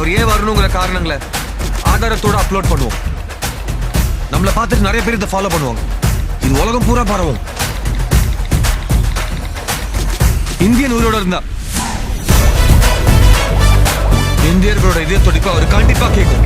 அவர் ஏன் வரணுங்கிற காரணங்களை ஆதாரத்தோட அப்லோட் பண்ணுவோம். நம்மளை பார்த்துட்டு நிறைய பேர் இதை ஃபாலோ பண்ணுவாங்க. இது உலகம் பூரா பரவும். இந்தியன் உயிரோட இருந்தா இந்தியர்களோட இதய துடிப்பு அவர் கண்டிப்பா கேட்கும்.